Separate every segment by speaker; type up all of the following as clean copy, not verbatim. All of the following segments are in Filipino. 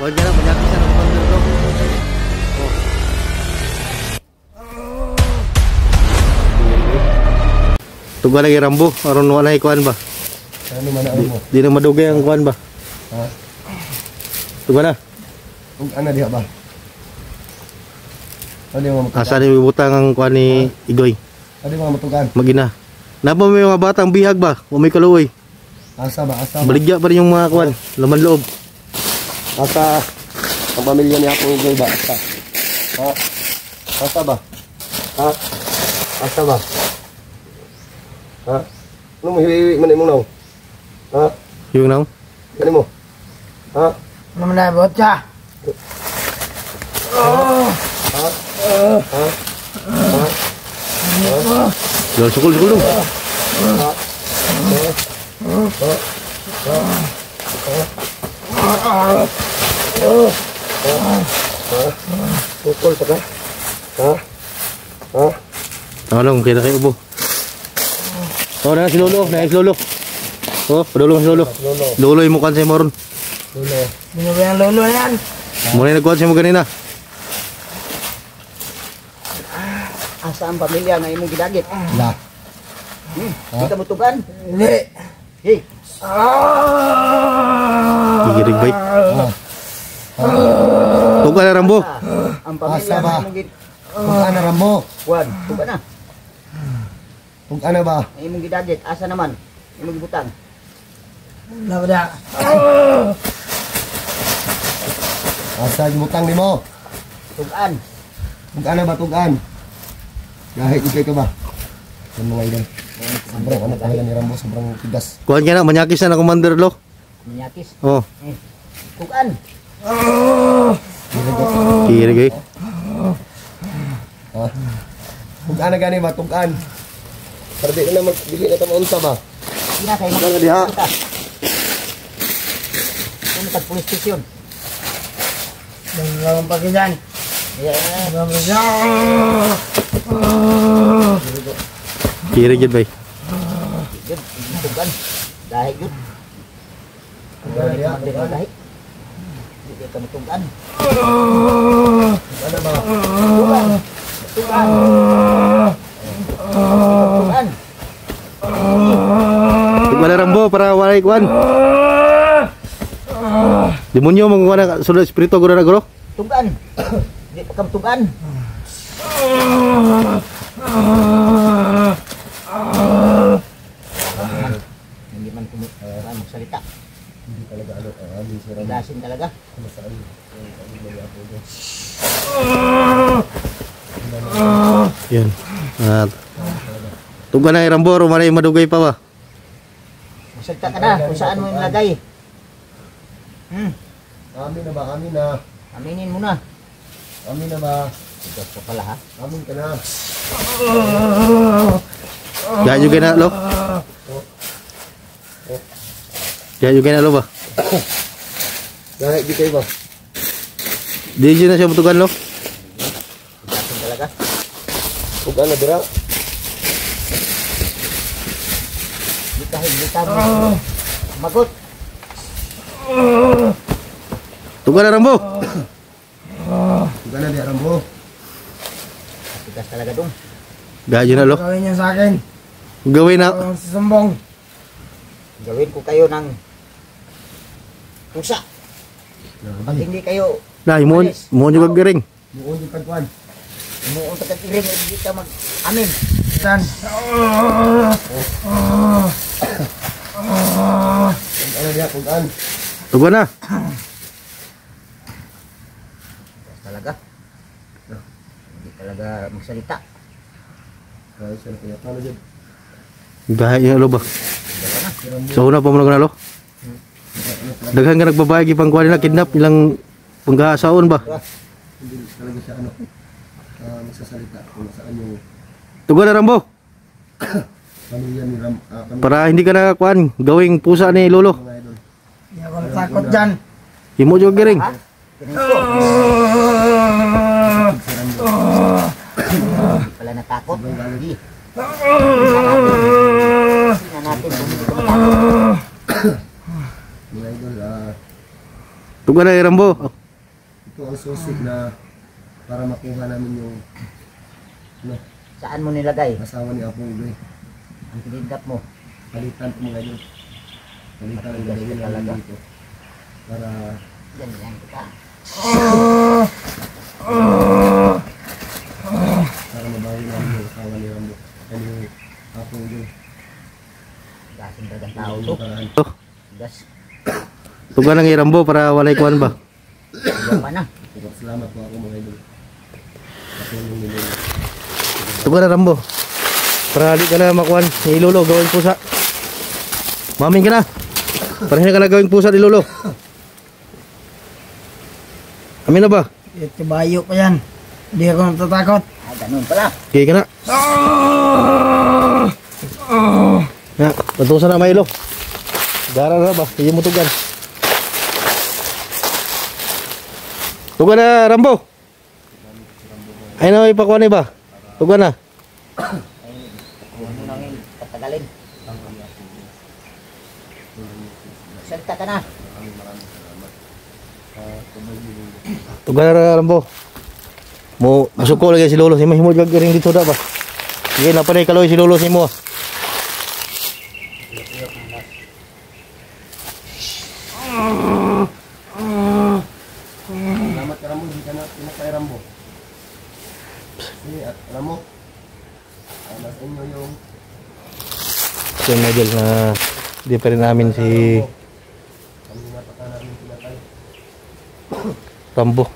Speaker 1: Kuan ka na, manyaki siya ng commander to. Tuga lagi Rambo, aron wala ikuan ba?
Speaker 2: Ano man ang mo?
Speaker 1: Di na madugay ang kuan ba?
Speaker 2: Ha?
Speaker 1: Tuga na.
Speaker 2: Ug ana diha ba? Ano mo matugan?
Speaker 1: Asa ni butang ang kuan ni Igoy.
Speaker 2: Ano mo matugan?
Speaker 1: Magina. Napa may mga batang bihag ba? O may kaluoy.
Speaker 2: Asa ba? Asa ba?
Speaker 1: Baligya pa rin yung mga kuan, laman loob.
Speaker 2: Asa ang pamilya ni Apo Igoy ba? Asa? Ha? Asa ba? Ha? Asa ba? Ha? Ano mo hiwi man imong naw? Ha?
Speaker 1: Yung nang?
Speaker 2: Ano mo? Ha?
Speaker 3: Ano man na botya?
Speaker 2: Ha? Ha? Ha?
Speaker 1: Dol sukul dulu.
Speaker 2: Pukul pa ka? Ha? Ha?
Speaker 1: Tolong kita kayo ubo. Oh, na si Lolo, na si Lolo. Oh, padulong si Lolo. Lolo yung mukha sa moron.
Speaker 2: Lolo.
Speaker 3: Ano ba yung lolo yan?
Speaker 1: Muna nagkuhan siya mo ganina.
Speaker 3: Asa ang pamilya nga imong gidagit?
Speaker 2: La.
Speaker 3: Di ka mutugan? Hindi. Hey.
Speaker 1: Gigirig bay.
Speaker 2: Ha?
Speaker 1: Tuga na Rambo.
Speaker 3: Ang pamilya
Speaker 2: Asa ba?
Speaker 3: nga imong gid...
Speaker 2: Ug ana ra mo?
Speaker 3: Wan, tuga na.
Speaker 2: Ug ana ba?
Speaker 3: Ang imong gidagit, asa naman? Imong gibutang. Wala ba?
Speaker 2: Asa gibutang nimo?
Speaker 3: Tugan.
Speaker 2: Ug ana ba tugan? Gahit ikay ka ba? Yan mga idol. Sobrang ano talaga ni Rambo, sobrang tigas.
Speaker 1: Kuhan ka na, manyakis na commander lo.
Speaker 3: Minyakis.
Speaker 1: Oh,
Speaker 3: Tugan.
Speaker 1: gigirig bay.
Speaker 2: Ha? Ug ana gani ba tugan? Para di na dili na ta maunsa ba?
Speaker 3: Di na kayo
Speaker 2: Ano diha?
Speaker 3: Ano tag police station?
Speaker 4: Ang pakisan.
Speaker 1: Gigirig yun bay.
Speaker 3: Yun, tugan. Dahil yun.
Speaker 2: Ano diha?
Speaker 3: Dahil. Di ka mutugan.
Speaker 2: Ano ba?
Speaker 3: Tugan. Tugan. Tugan.
Speaker 1: Tuga na Rambo para walay kuhan. Demonyo mong kuhan na sulod espiritu guro na guro.
Speaker 3: Tugan. Di ka mutugan. Hindi man magsalita.
Speaker 2: Hindi talaga ano, hindi si Rambo.
Speaker 3: Ilasin talaga.
Speaker 1: Yan. At tuga na Rambo, rumanay madugay pa ba?
Speaker 3: Magsalita ka na kung saan mo ilagay.
Speaker 2: Amin na ba? Amin na.
Speaker 3: Aminin mo na.
Speaker 2: Amin na ba?
Speaker 3: Ito pa pala ha.
Speaker 2: Amin ka na.
Speaker 1: Diyan juga na lo. Diyan juga na lo ba?
Speaker 2: Gahit di kayo ba?
Speaker 1: Di na siya mutugan lo.
Speaker 3: Ilasin talaga.
Speaker 2: Ug ana dira?
Speaker 3: Di ka higita mo. Magot.
Speaker 1: Tuga na Rambo.
Speaker 2: Ug ana di Rambo.
Speaker 3: Tigas talaga dong.
Speaker 1: Diyan na lo.
Speaker 4: Gawin niya sa akin.
Speaker 1: Gawin na.
Speaker 4: Ang susumbong.
Speaker 3: Gawin ko kayo ng pusa. Pag hindi kayo
Speaker 1: Nah, mo juga giring.
Speaker 2: Muon yung pagkuan.
Speaker 3: umuunta ka iring, hindi ka mag-amin.
Speaker 4: San?
Speaker 2: Ug ana diha ug an.
Speaker 1: Tuga na.
Speaker 3: Talaga. Hindi talaga magsalita.
Speaker 2: Ay sa kaya paano jud?
Speaker 1: Gahit yun lo ba? So una pa mo na lo. Daghan ka nagbabayag ipang kuha nila kidnap ilang panggasaon ba?
Speaker 2: Hindi talaga siya ano. Magsasalita kung saan yung
Speaker 1: Tuga na Rambo.
Speaker 2: pamilya ni Ram
Speaker 1: Para hindi ka na kuan gawing pusa ni Lolo.
Speaker 2: mga idol.
Speaker 4: Hindi ako natakot dyan.
Speaker 1: Imo juga giring.
Speaker 3: Ha? Ganito. Hindi pala natakot. Hindi. Tingnan natin kung hindi ka matakot.
Speaker 2: Mga idol,
Speaker 1: Tuga na Rambo.
Speaker 2: Ito ang susi na para makuha namin yung ano,
Speaker 3: Saan mo nilagay?
Speaker 2: asawa ni Apong Igoy.
Speaker 3: Ang kinidnap mo.
Speaker 2: Palitan po mga yun. Palitan ang gagawin namin dito. Para
Speaker 3: Yan kita.
Speaker 2: mabawi namin yung asawa ni Rambo. Ano yung Apong Igoy.
Speaker 3: Gasing dagang tao to.
Speaker 2: Paraan.
Speaker 3: Gas.
Speaker 1: Tuga na Rambo para walay kuan ba.
Speaker 3: Diyan pa na.
Speaker 2: Salamat po ako mga idol. Patulong nila.
Speaker 1: Tuga na Rambo. Para di ka na makuan ni Lolo gawing pusa. Maming ka na. Para hindi ka na gawing pusa ni Lolo. Amin na ba?
Speaker 4: Ito bayo pa yan. Hindi ako natatakot.
Speaker 3: Ganun pala.
Speaker 1: Okay ka na. Ya, patusan na Milo. Gara na ba? Hindi mo tugan. Tugan na Rambo. Ay na ipakuha ni ba? Tugan na.
Speaker 3: Huwag mo nang patagalin. Salta ka na.
Speaker 1: Tugan na Rambo. Mo masuko lagi si Lolo si Mahimo jud ring dito da ba. Sige na panay kaloy si Lolo si mo.
Speaker 2: Salamat ka Rambo, di ka na pinakay Rambo. Sige, at Rambo. Nasa inyo yung
Speaker 1: So model na di pa rin namin si
Speaker 2: kami napaka namin pinakay.
Speaker 1: Rambo.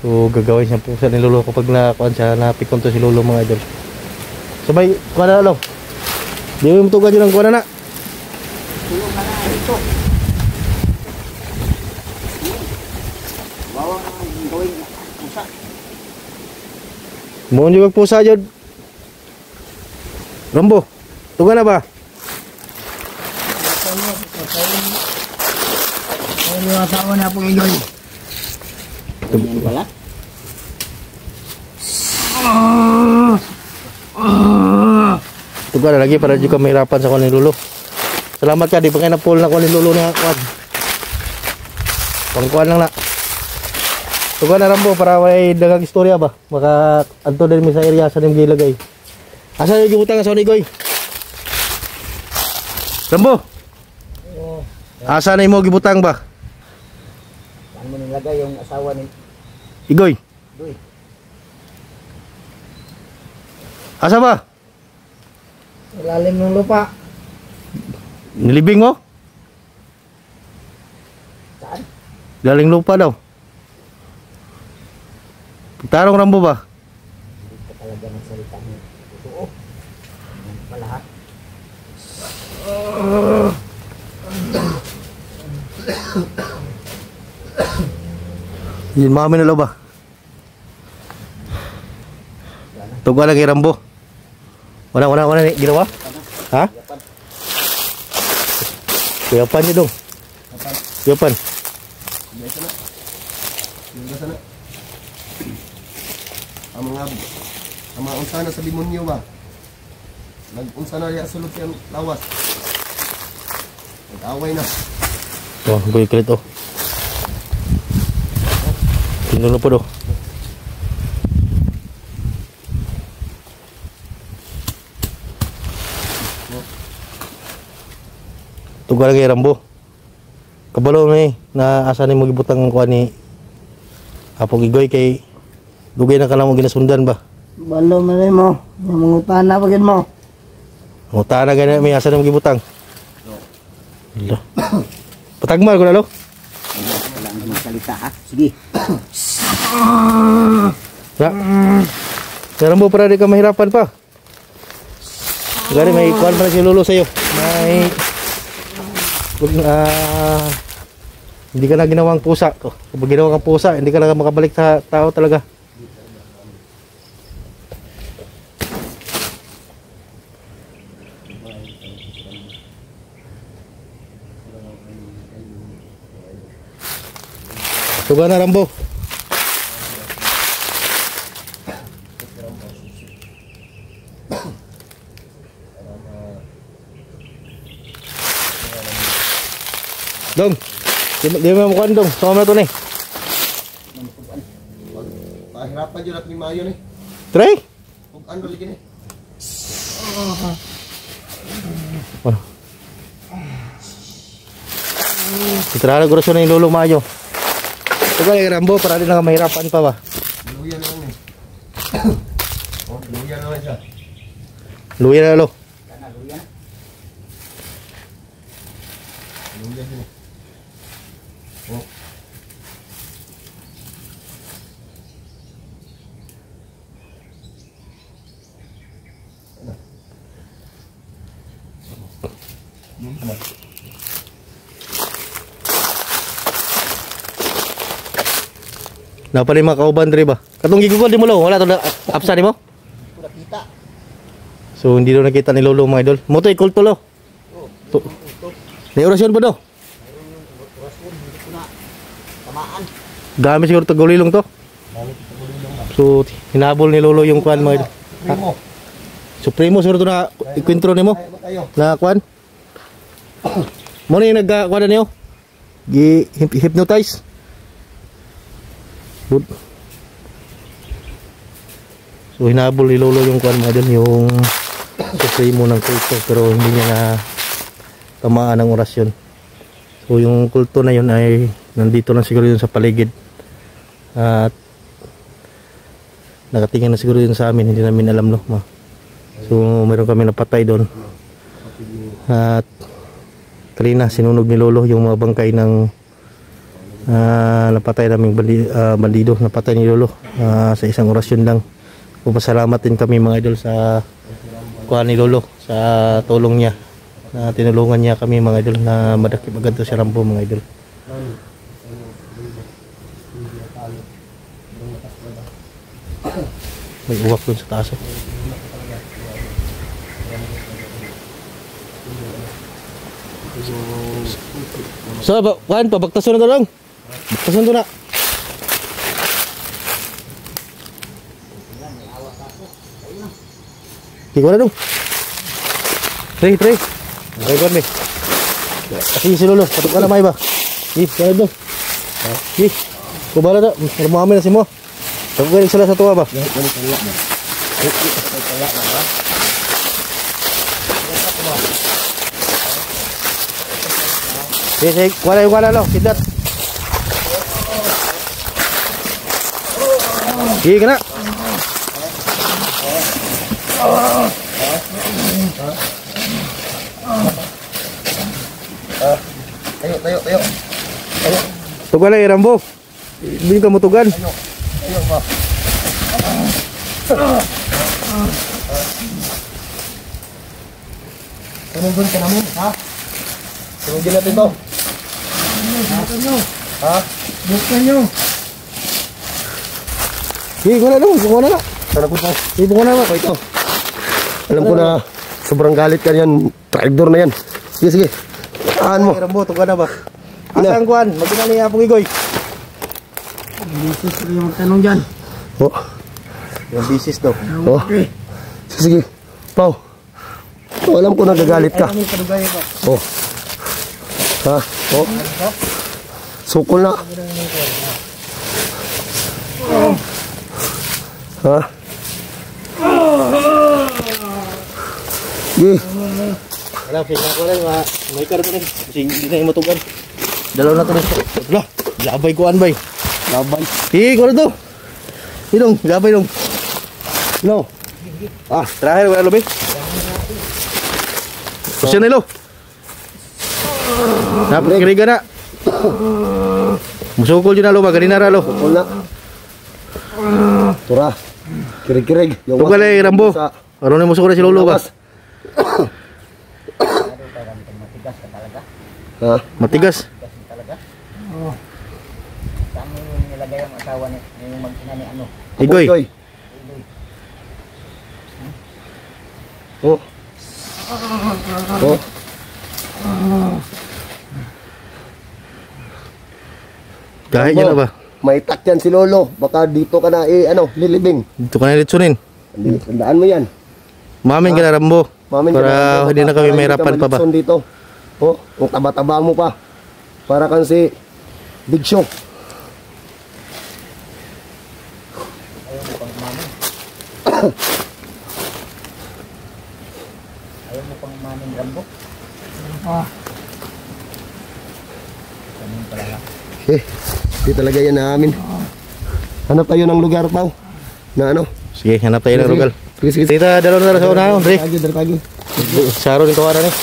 Speaker 1: So gagawin siya pusa ni Lolo kapag nakuan siya napikon to si Lolo mga idol. Sabay kuha na Lolo. Di mo tugan yun ang kuha na.
Speaker 3: Tulong ka na dito. Wawa ang gawin. Pusa.
Speaker 1: Mohon juga pusa jud. Rambo. Tugan na ba?
Speaker 4: Ay, yung asawa na Apong Igoy.
Speaker 3: Yan pala.
Speaker 1: Tugan na lagi para juga mahirapan sa kuha ni Lolo. Salamat ka di pa kayo na-pull na kuha ni Lolo na kuha. Pangkuhan lang na. Tugan na Rambo para may dagang istorya ba? Maka adto din mi sa area sa nim gilagay. Asa yung gibutang sa Onigoy? Rambo. Asa na imo gibutang ba?
Speaker 3: Saan mo nilagay yung asawa ni
Speaker 1: Igoy.
Speaker 3: Doy?
Speaker 1: Asa ba?
Speaker 4: Ilalim ng lupa.
Speaker 1: Nilibing mo?
Speaker 3: Saan?
Speaker 1: Galing lupa daw. Tarong Rambo ba?
Speaker 3: Hindi ka talaga nagsalita mo. Oo. Yan pala ha.
Speaker 1: Yun mami na ba? Tuga lagi Rambo. Wala ni ginawa? Ha? Kuyapan niyo dong. Kuyapan.
Speaker 2: Biasa na. Biasa na. Ang mga unsa na sa demonyo ba? Nag-unsa na riya sulod yung lawas. Nag-away na.
Speaker 1: Oh, boy kulit oh. Tinulo po do. Tuga lagi Rambo. Kabalo na asa ni mo gibutang kuha ni Apong Igoy kay dugay na ka lang mo ginasundan ba?
Speaker 4: Balo man rin mo. Yung mangutan na pagin mo.
Speaker 1: Muta na gani may asa ni mo gibutang. Lo. Patagmal ko na lo.
Speaker 3: Wala nang magsalita ha. Sige.
Speaker 1: Ya. Rambo para di ka mahirapan pa. Gani may kuan pa si Lolo sa'yo. May hindi ka na ginawang pusa. Kapag ginawa kang pusa, hindi ka na makabalik sa tao talaga. Tuga na Rambo. Dong. Di mo mukuan dong. Sama na to ni.
Speaker 2: Pahirapan dyan at ni Mayo ni.
Speaker 1: Try.
Speaker 2: Kung ano lagi ni.
Speaker 1: Ano? Itrala ko na yung lolo mayo. Ito ka Rambo para di na ka mahirapan pa ba?
Speaker 2: Luya na lang ni. Oh, luya na lang siya.
Speaker 1: Luya na lo.
Speaker 2: Luya din. Oh.
Speaker 1: Napa ni mga kauban diri ba? Katong gigugol di mo lo, wala to na apsa ni mo?
Speaker 3: Nakita.
Speaker 1: So hindi daw nakita ni lolo mga idol. Mo to ikulto lo. Ni orasyon po do.
Speaker 3: Tamaan.
Speaker 1: Gamit siguro to gulilong to. So hinabol ni lolo yung kwan mga idol.
Speaker 2: Primo.
Speaker 1: Supremo siguro to na ikwentro nimo.
Speaker 2: Tayo.
Speaker 1: Na kwan. Mo ni nagkwan niyo. Gi hypnotize. Good. So hinabol ni lolo yung kwan mga idol, yung supremo ng kulto pero hindi niya na tamaan ng orasyon. So yung kulto na yun ay nandito lang siguro yun sa paligid at nakatingin na siguro yun sa amin, hindi namin alam no. So meron kami napatay doon at kanina sinunog ni lolo yung mga bangkay ng napatay naming bandido, napatay ni lolo sa isang orasyon lang. Pasalamat din kami mga idol sa kuha ni lolo, sa tulong niya na tinulungan niya kami mga idol na madakip agad to si Rambo mga idol. May uwak dun sa taas. So, kuhan pa, bagtason na to lang. Bagtason to na. Ikaw na dong. Tray. Tray ko ni. Kasi si lolo, patok ka na may ba? Kaya dong. Kubala na, marumami na si mo. Tapos galing sila sa tuwa ba? Sige, wala lo, sidat. Sige ka na.
Speaker 2: Tayo.
Speaker 1: Tugan na Rambo. Hindi ka mutugan.
Speaker 2: Tayo ba? Tunugin ka namin, ha? Tunugin natin to. Ha?
Speaker 4: Buksan nyo.
Speaker 1: Sige, wala na.
Speaker 2: Sana ko to.
Speaker 1: Sige, ko na ba?
Speaker 2: Ito. Alam ko na sobrang galit ka yan. Traitor na yan. Sige. Taan mo.
Speaker 1: Rambo, tugan na ba? Asang kuhan, magkina niya pong igoy.
Speaker 4: Bisis ko yung magtanong dyan.
Speaker 2: Oh.
Speaker 1: Yung bisis daw.
Speaker 2: Oh. Sige. Pau. Oh, alam ko nagagalit ka. Oh. Ha? Oh. Sukol na. Ha? Sige.
Speaker 1: Wala, fake ako lang. May karto na. Kasi hindi na yung matugan. Dalaw na ito na. Wala, labay ko anbay.
Speaker 2: Labay.
Speaker 1: Sige, ko na ito. Hinong, labay nung. No. Terakhir, wala lebih. Pusing ni lo. Dapat kiriga na. Musukol dyan na lo, maganin na lo.
Speaker 2: Sukol na. Tura. Kirig-kirig.
Speaker 1: Tugal ay Rambo. Ano na musukol na si Lolo ba?
Speaker 3: Matigas ka talaga.
Speaker 2: Ha?
Speaker 1: Matigas.
Speaker 3: Talaga. Saan mo yung nilagay ang asawa ni yung mag-ina ni ano?
Speaker 1: Igoy.
Speaker 2: Oh. Oh.
Speaker 1: Kahit yun na ba?
Speaker 2: May tak yan si Lolo. Baka dito ka na lilibing.
Speaker 1: Dito ka na litsunin.
Speaker 2: Tandaan mo yan.
Speaker 1: Mamin ka na Rambo.
Speaker 2: Mamin ka
Speaker 1: Para
Speaker 2: na,
Speaker 1: hindi na kami
Speaker 2: para
Speaker 1: mahirapan pa ba?
Speaker 2: malitson dito. Oh, kung taba-taba mo pa. Para kang si Big Show.
Speaker 3: Ayaw mo pang maning Rambo?
Speaker 4: Ah,
Speaker 2: Di talaga yan namin. Hanap tayo ng lugar, Pao. Na ano?
Speaker 1: Sige, hanap tayo ng lugar.
Speaker 2: Sige, sige.
Speaker 1: Kita dalaw na sa una, Andre.
Speaker 2: Tagi.
Speaker 1: Saro ni kawaran eh.